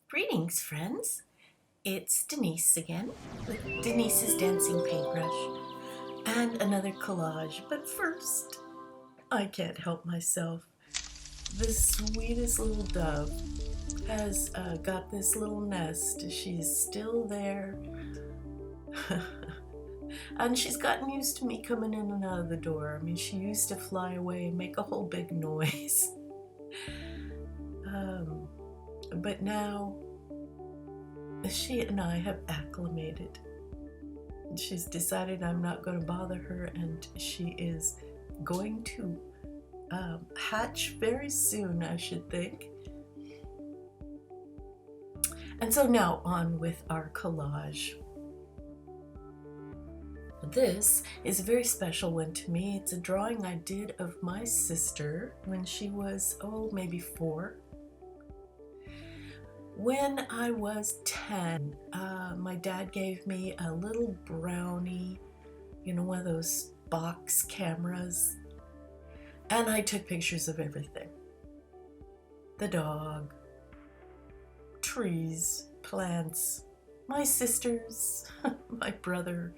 Greetings, friends. It's Denise again with Denise's Dancing Paintbrush and another collage. But first, I can't help myself. The sweetest little dove has got this little nest. She's still there. And she's gotten used to me coming in and out of the door. I mean, she used to fly away and make a whole big noise. But now she and I have acclimated. She's decided I'm not going to bother her, and she is going to hatch very soon, I should think. And so now on with our collage. This is a very special one to me. It's a drawing I did of my sister when she was, maybe 4. When I was 10, my dad gave me a little brownie, one of those box cameras, and I took pictures of everything. The dog, trees, plants, my sisters, my brother.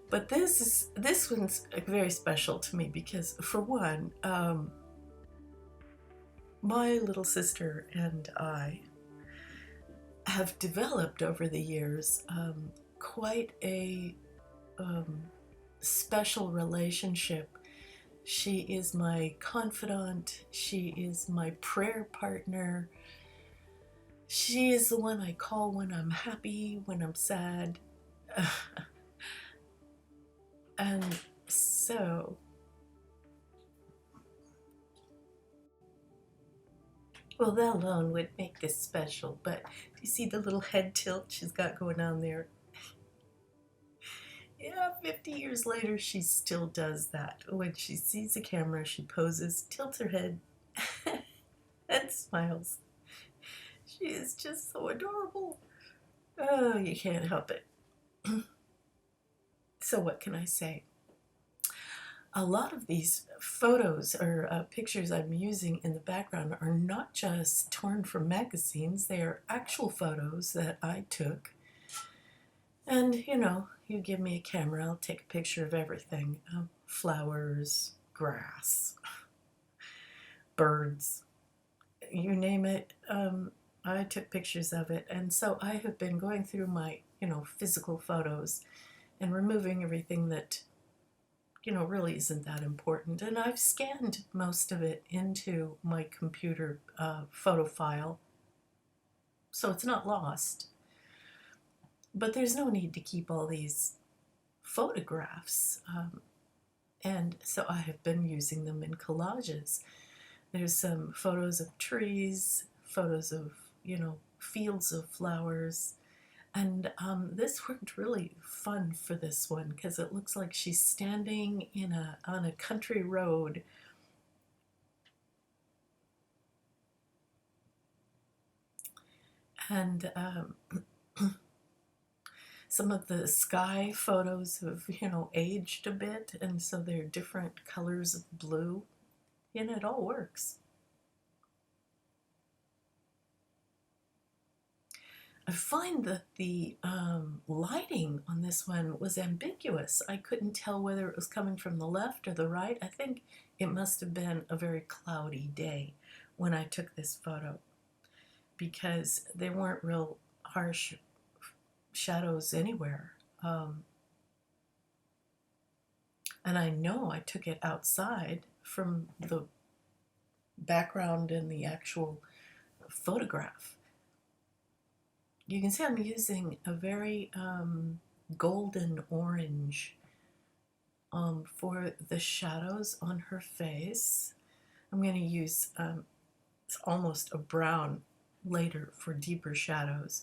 But this one's very special to me because, for one, my little sister and I have developed over the years quite a special relationship. She is my confidant. She is my prayer partner. She is the one I call when I'm happy, when I'm sad. And so, well, that alone would make this special, but do you see the little head tilt she's got going on there? Yeah, 50 years later, she still does that. When she sees the camera, she poses, tilts her head, and smiles. She is just so adorable. Oh, you can't help it. So what can I say? A lot of these photos or pictures I'm using in the background are not just torn from magazines. They are actual photos that I took. And, you give me a camera, I'll take a picture of everything. Flowers, grass, birds, you name it. I took pictures of it. And so I have been going through my, physical photos and removing everything that really isn't that important. And I've scanned most of it into my computer photo file, so it's not lost. But there's no need to keep all these photographs. And so I have been using them in collages. There's some photos of trees, photos of, fields of flowers. And this worked really fun for this one because it looks like she's standing on a country road. And some of the sky photos have, aged a bit, and so they're different colors of blue. It all works. I find that the lighting on this one was ambiguous. I couldn't tell whether it was coming from the left or the right. I think it must have been a very cloudy day when I took this photo because there weren't real harsh shadows anywhere. And I know I took it outside from the background in the actual photograph. You can see I'm using a very golden orange for the shadows on her face. I'm going to use it's almost a brown later for deeper shadows.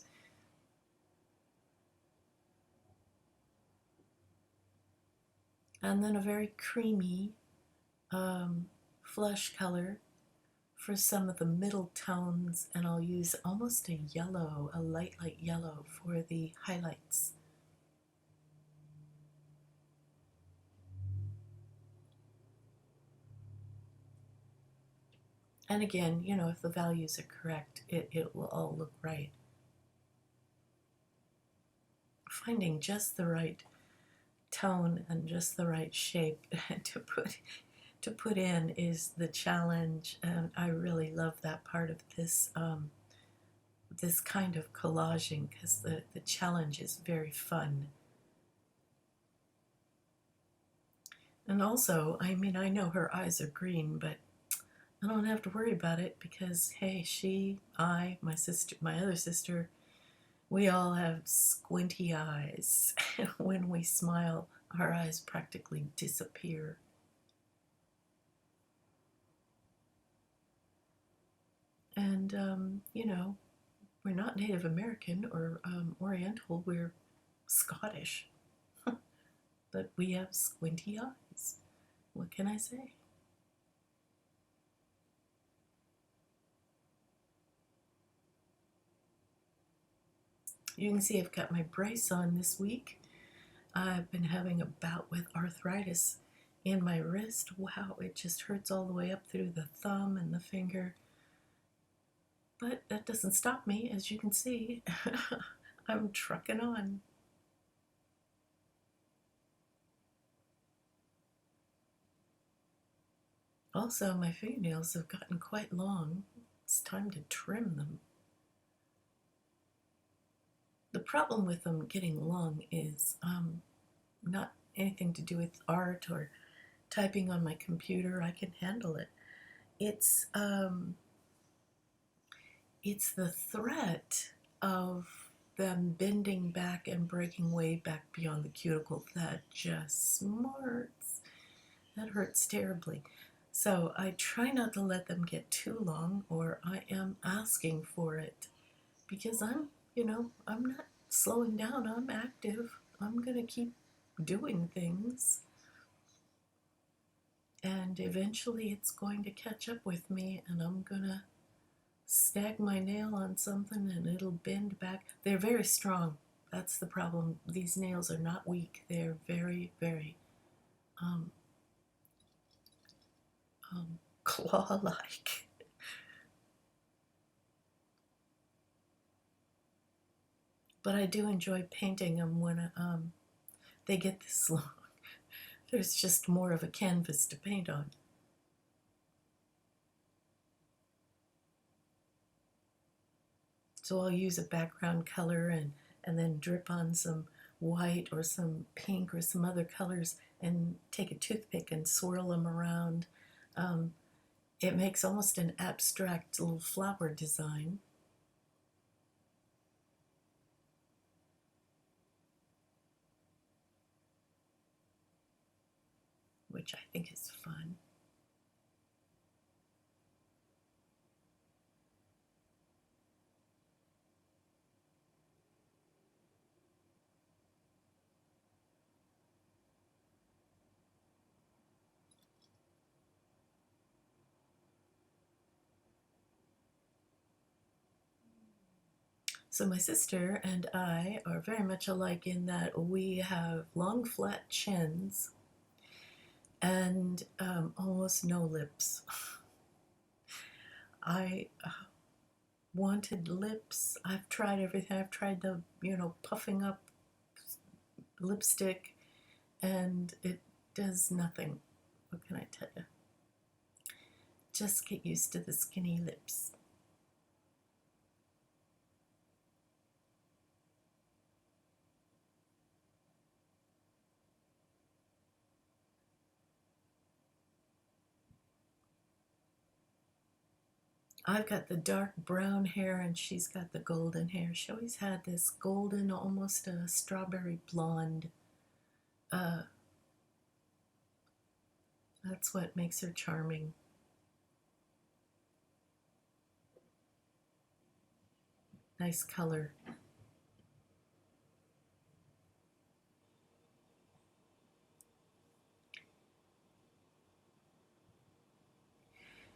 And then a very creamy flesh color for some of the middle tones, and I'll use almost a yellow, a light yellow for the highlights. And again, you know, if the values are correct, it will all look right. Finding just the right tone and just the right shape to put in is the challenge, and I really love that part of this kind of collaging, because the challenge is very fun. And also, I mean, I know her eyes are green, but I don't have to worry about it because, hey, my sister, my other sister, we all have squinty eyes. When we smile, our eyes practically disappear. And, you know, we're not Native American or Oriental, we're Scottish. But we have squinty eyes. What can I say? You can see I've got my brace on this week. I've been having a bout with arthritis in my wrist. Wow, it just hurts all the way up through the thumb and the finger. But that doesn't stop me, as you can see. I'm trucking on. Also, my fingernails have gotten quite long. It's time to trim them. The problem with them getting long is not anything to do with art or typing on my computer. I can handle it. It's the threat of them bending back and breaking way back beyond the cuticle that just smarts. That hurts terribly. So I try not to let them get too long, or I am asking for it, because I'm not slowing down. I'm active. I'm going to keep doing things. And eventually it's going to catch up with me, and I'm going to snag my nail on something and it'll bend back. They're very strong. That's the problem. These nails are not weak. They're very, very claw-like. But I do enjoy painting them when they get this long. There's just more of a canvas to paint on. So I'll use a background color and then drip on some white or some pink or some other colors and take a toothpick and swirl them around. It makes almost an abstract little flower design. Which I think is fun. So my sister and I are very much alike in that we have long, flat chins and almost no lips. I wanted lips. I've tried everything. I've tried the, puffing up lipstick, and it does nothing. What can I tell you? Just get used to the skinny lips. I've got the dark brown hair and she's got the golden hair. She always had this golden, almost a strawberry blonde. That's what makes her charming. Nice color.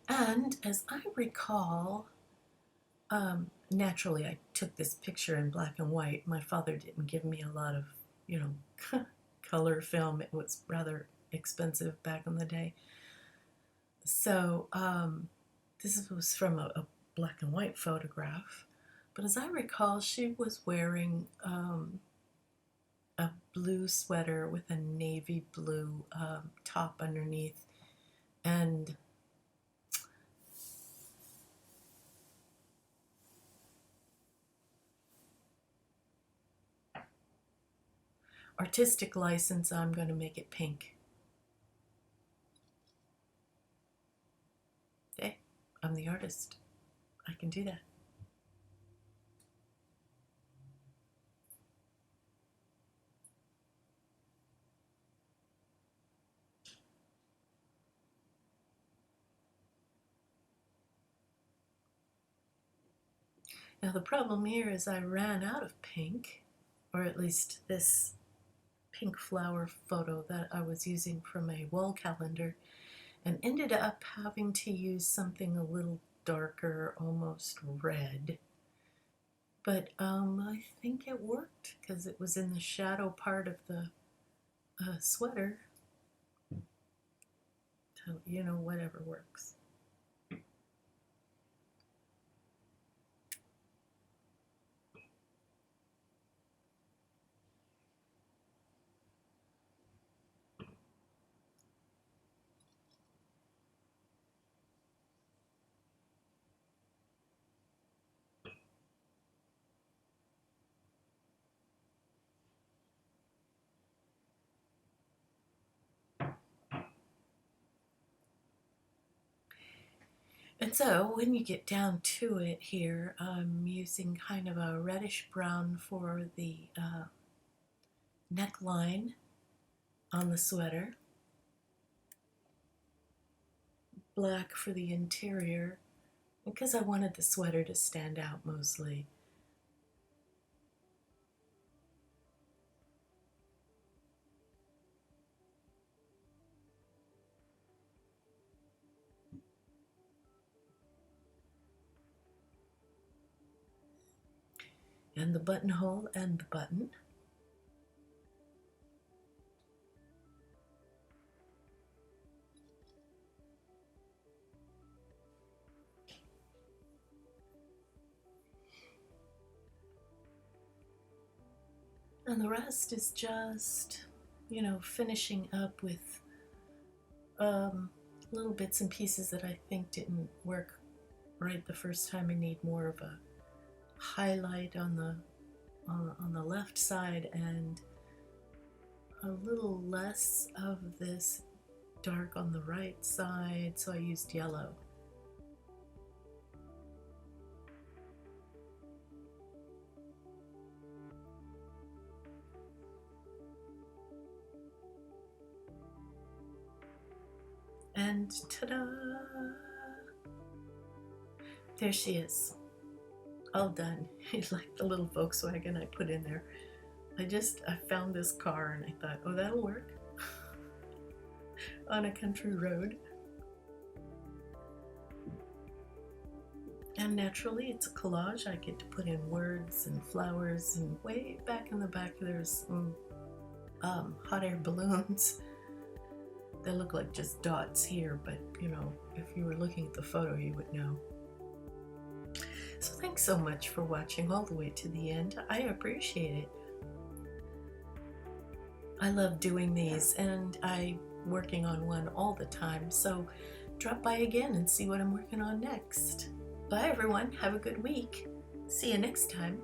And as I recall, naturally I took this picture in black and white. My father didn't give me a lot of, color film. It was rather expensive back in the day. So This was from a black and white photograph, but as I recall, she was wearing a blue sweater with a navy blue top underneath, and artistic license, I'm going to make it pink. Okay, I'm the artist. I can do that. Now the problem here is I ran out of pink, or at least this pink flower photo that I was using from a wall calendar, and ended up having to use something a little darker, almost red. But I think it worked because it was in the shadow part of the sweater. So, you know, whatever works. And so when you get down to it here, I'm using kind of a reddish brown for the neckline on the sweater, black for the interior, because I wanted the sweater to stand out mostly. And the buttonhole and the button. And the rest is just, you know, finishing up with little bits and pieces that I think didn't work right the first time. I need more of a highlight on the left side and a little less of this dark on the right side, so I used yellow. And ta-da! There she is. All done. Like the little Volkswagen I put in there. I found this car and I thought, oh, that'll work on a country road. And naturally, it's a collage. I get to put in words and flowers, and way back in the back there's some hot air balloons. They look like just dots here, but you know, if you were looking at the photo, you would know. So thanks so much for watching all the way to the end. I appreciate it. I love doing these, and I'm working on one all the time, so drop by again and see what I'm working on next. Bye everyone, have a good week. See you next time.